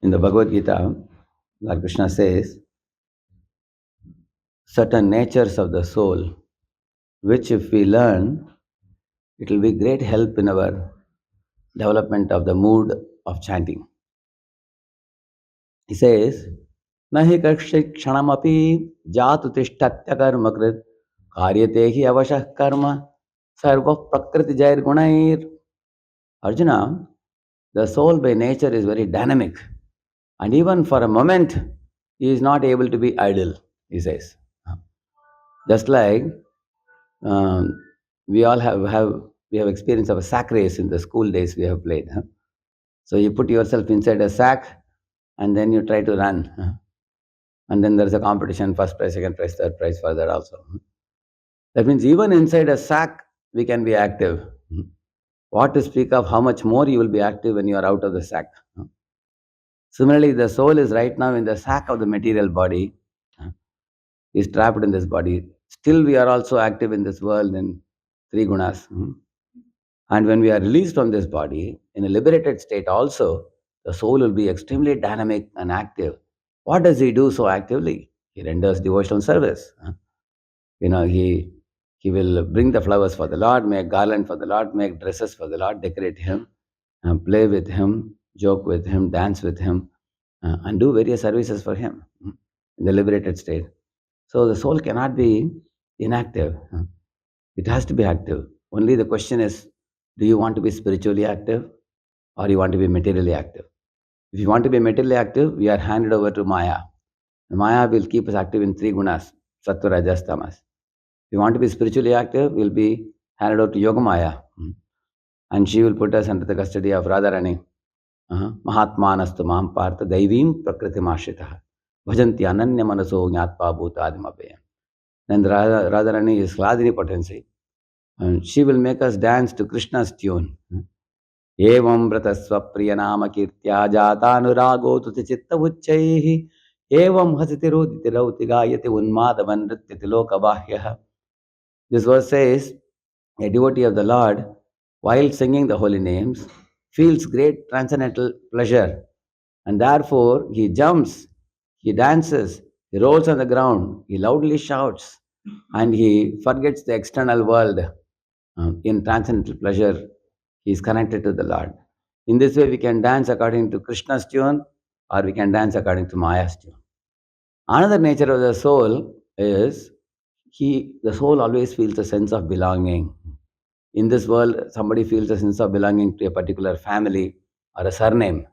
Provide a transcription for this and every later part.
In the Bhagavad Gita, Lord Krishna says, certain natures of the soul, which if we learn, it will be great help in our development of the mood of chanting. He says, Nahi kakshik kshanamapi jatu tishtatya karma krit karyatehi avashah karma sarva prakriti jair gunair. Arjuna, the soul by nature is very dynamic, and even for a moment, he is not able to be idle, he says. Just like we all have experience of a sack race in the school days we have played. So you put yourself inside a sack and then you try to run. And then there's a competition, first prize, second prize, third prize for that also. That means even inside a sack, we can be active. What to speak of how much more you will be active when you are out of the sack. Similarly, the soul is right now in the sack of the material body, is trapped in this body. Still, we are also active in this world in three gunas. And when we are released from this body, in a liberated state also, the soul will be extremely dynamic and active. What does he do so actively? He renders devotional service. He will bring the flowers for the Lord, make garland for the Lord, make dresses for the Lord, decorate him, and play with him, joke with him, dance with him, and do various services for him in the liberated state. So the soul cannot be inactive. It has to be active. Only the question is, do you want to be spiritually active or you want to be materially active? If you want to be materially active, we are handed over to Maya. And Maya will keep us active in three gunas, Sattva, Rajas, Tamas. If you want to be spiritually active, we'll be handed over to Yoga Maya. And she will put us under the custody of Radharani. Mahatmanastu Maham Partha Daivim Prakritim Ashritaha. Bhajanti Ananya Manaso Jnatpa Bhutadim Abhayam. Then Radharani is Hladini potency. And she will make us dance to Krishna's tune. Evam Vratasva Priyanama Kirtya Jatanurago Tuti Chitta Vuchaihi Evam Hasitiru Tirauti Gayati Unmadavan Rityati Loka Bahyaha. This verse says, a devotee of the Lord, while singing the holy names, feels great transcendental pleasure. And therefore, he jumps, he dances, he rolls on the ground, he loudly shouts, and he forgets the external world. In transcendental pleasure, he is connected to the Lord. In this way, we can dance according to Krishna's tune, or we can dance according to Maya's tune. Another nature of the soul is the soul always feels a sense of belonging. In this world, somebody feels a sense of belonging to a particular family or a surname,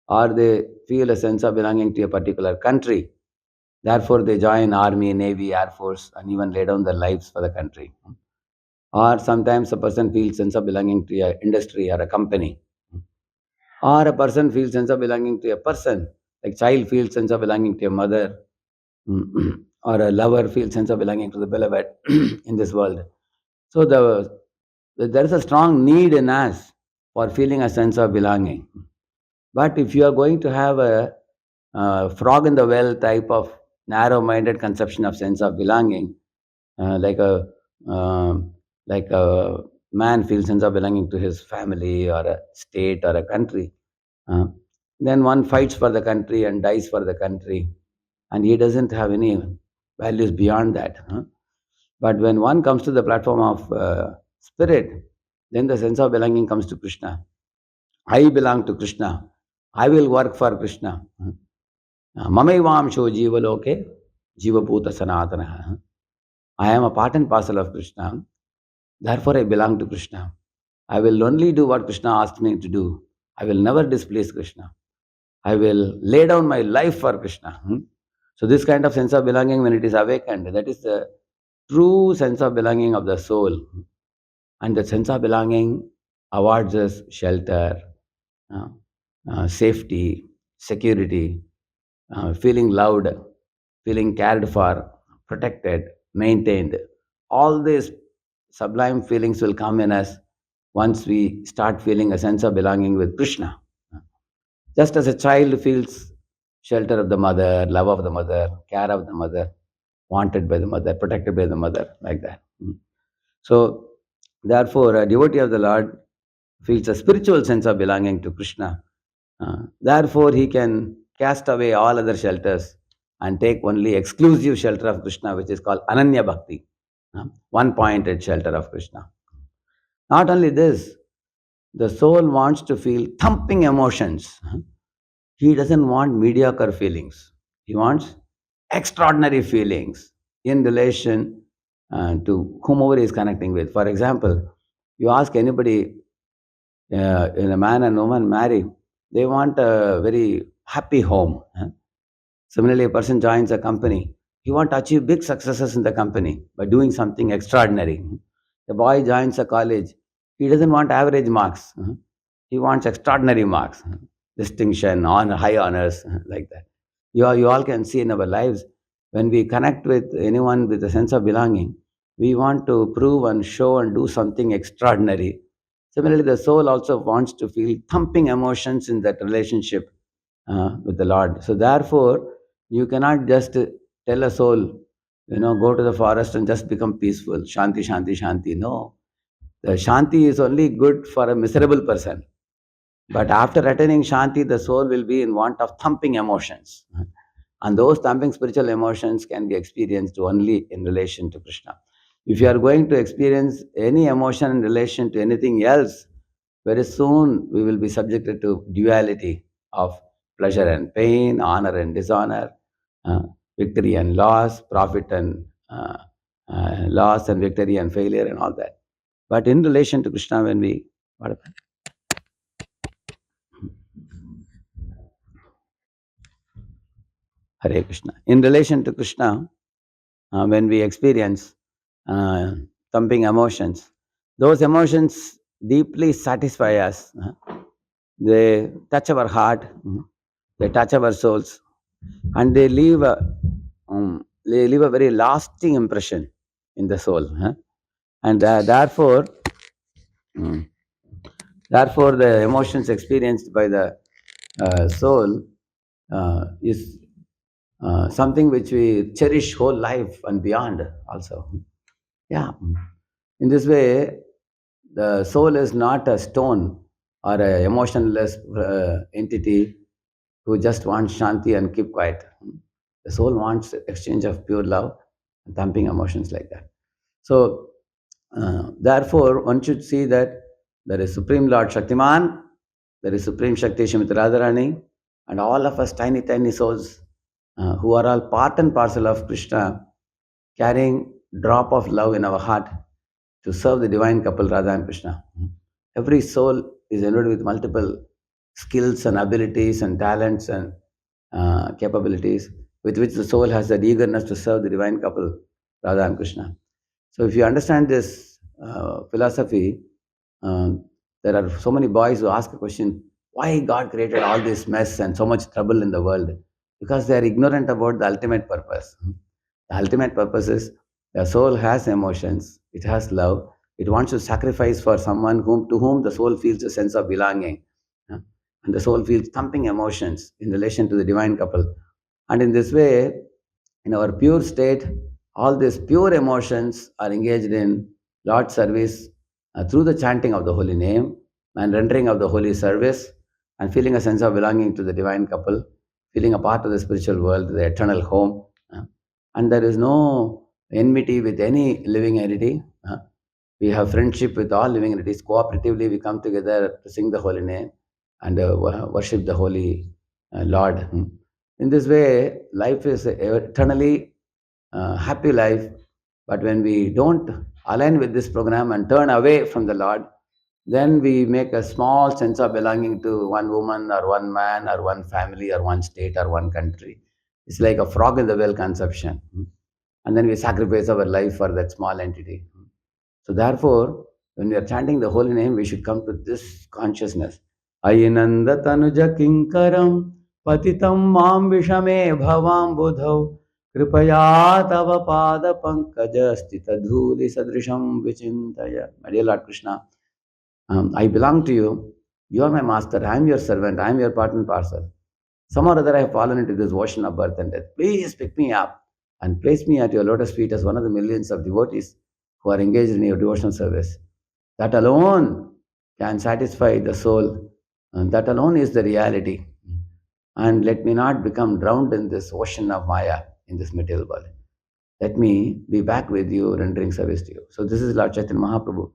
or they feel a sense of belonging to a particular country. Therefore, they join army, navy, air force, and even lay down their lives for the country. Or sometimes a person feels sense of belonging to an industry or a company. Or a person feels sense of belonging to a person, like child feels sense of belonging to a mother, or a lover feels sense of belonging to the beloved in this world. So there is a strong need in us for feeling a sense of belonging. But if you are going to have a frog in the well type of narrow-minded conception of sense of belonging, like a man feels sense of belonging to his family or a state or a country, then one fights for the country and dies for the country, and he doesn't have any values beyond that. But when one comes to the platform of spirit, then the sense of belonging comes to Krishna. I belong to Krishna. I will work for Krishna. Mamaivaamsho jivaloke jivabhuta sanatana. I am a part and parcel of Krishna. Therefore, I belong to Krishna. I will only do what Krishna asked me to do. I will never displease Krishna. I will lay down my life for Krishna. So this kind of sense of belonging, when it is awakened, that is the true sense of belonging of the soul. And that sense of belonging awards us shelter, safety, security, feeling loved, feeling cared for, protected, maintained. All these sublime feelings will come in us once we start feeling a sense of belonging with Krishna. Just as a child feels shelter of the mother, love of the mother, care of the mother, wanted by the mother, protected by the mother, like that. So, therefore, a devotee of the Lord feels a spiritual sense of belonging to Krishna. Therefore, he can cast away all other shelters and take only exclusive shelter of Krishna, which is called Ananya Bhakti, one-pointed shelter of Krishna. Not only this, the soul wants to feel thumping emotions. He doesn't want mediocre feelings. He wants extraordinary feelings in relation to whomever he is connecting with. For example, you ask anybody, in a man and woman marry, they want a very happy home. Similarly, a person joins a company. He wants to achieve big successes in the company by doing something extraordinary. The boy joins a college. He doesn't want average marks. He wants extraordinary marks, distinction, honor, high honors, like that. You all can see in our lives, when we connect with anyone with a sense of belonging, we want to prove and show and do something extraordinary. Similarly, the soul also wants to feel thumping emotions in that relationship with the Lord. So, therefore, you cannot just tell a soul, go to the forest and just become peaceful. Shanti, Shanti, Shanti. No. The Shanti is only good for a miserable person. But after attaining Shanti, the soul will be in want of thumping emotions. And those thumping spiritual emotions can be experienced only in relation to Krishna. If you are going to experience any emotion in relation to anything else, very soon we will be subjected to duality of pleasure and pain, honor and dishonor, uh, victory and loss, profit and loss, and victory and failure, and all that. But in relation to Krishna, when we what happened? Hare Krishna. In relation to Krishna, when we experience uh, thumping emotions, those emotions deeply satisfy us. They touch our heart, they touch our souls, and they leave a very lasting impression in the soul. And mm, therefore, the emotions experienced by the soul is something which we cherish whole life and beyond also. Yeah. In this way, the soul is not a stone or a emotionless entity who just wants shanti and keep quiet. The soul wants exchange of pure love and thumping emotions like that. So, therefore, one should see that there is Supreme Lord Shaktiman, there is Supreme Shakti Srimati Radharani, and all of us tiny, tiny souls who are all part and parcel of Krishna, carrying drop of love in our heart to serve the divine couple Radha and Krishna. Every soul is endowed with multiple skills and abilities and talents and capabilities with which the soul has that eagerness to serve the divine couple Radha and Krishna. So, if you understand this philosophy, there are so many boys who ask a question: why God created all this mess and so much trouble in the world? Because they are ignorant about the ultimate purpose. The ultimate purpose is the soul has emotions, it has love, it wants to sacrifice for someone to whom the soul feels a sense of belonging. uh, And the soul feels thumping emotions in relation to the divine couple. And in this way, in our pure state, all these pure emotions are engaged in Lord's service through the chanting of the holy name and rendering of the holy service and feeling a sense of belonging to the divine couple, feeling a part of the spiritual world, the eternal home. And there is no enmity with any living entity. We have friendship with all living entities. Cooperatively, we come together to sing the holy name and worship the holy Lord. In this way, life is eternally happy life. But when we don't align with this program and turn away from the Lord, then we make a small sense of belonging to one woman or one man or one family or one state or one country. It's like a frog in the well conception. And then we sacrifice our life for that small entity. So therefore, when we are chanting the holy name, we should come to this consciousness. Ayinanda tanuja kinkaram patitam mam vishame bhavam budhau kripaya tava pada pankaja stita dhuli sadrisham vichintaya. My dear Lord Krishna, I belong to you. You are my master. I am your servant. I am your part and parcel. Somehow or other I have fallen into this ocean of birth and death. Please pick me up and place me at your lotus feet as one of the millions of devotees who are engaged in your devotional service. That alone can satisfy the soul And that alone is the reality. And let me not become drowned in this ocean of Maya, in this material world. Let me be back with you, rendering service to you. So this is Lord Chaitanya Mahaprabhu,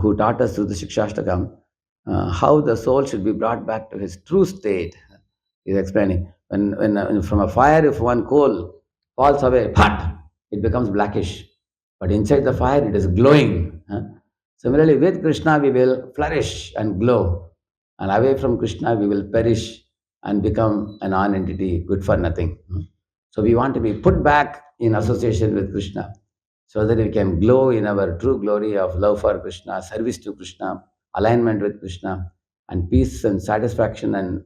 who taught us through the Shikshashtakam how the soul should be brought back to his true state. He's explaining. When from a fire, if one coal falls away, pat, it becomes blackish. But inside the fire, it is glowing. Similarly, with Krishna, we will flourish and glow. And away from Krishna, we will perish and become a non-entity, good for nothing. So we want to be put back in association with Krishna so that we can glow in our true glory of love for Krishna, service to Krishna, alignment with Krishna, and peace and satisfaction and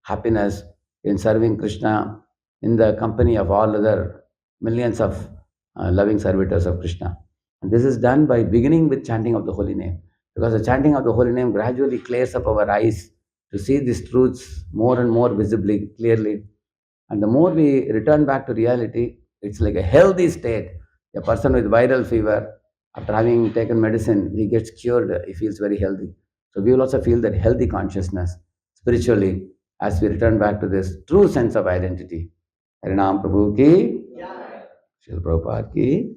happiness in serving Krishna in the company of all other millions of loving servitors of Krishna. And this is done by beginning with chanting of the holy name, because the chanting of the holy name gradually clears up our eyes to see these truths more and more visibly, clearly. And the more we return back to reality, it's like a healthy state. A person with viral fever, after having taken medicine, he gets cured, he feels very healthy. So we will also feel that healthy consciousness spiritually as we return back to this true sense of identity. Harinam Prabhu ki, Srila Prabhupada ki.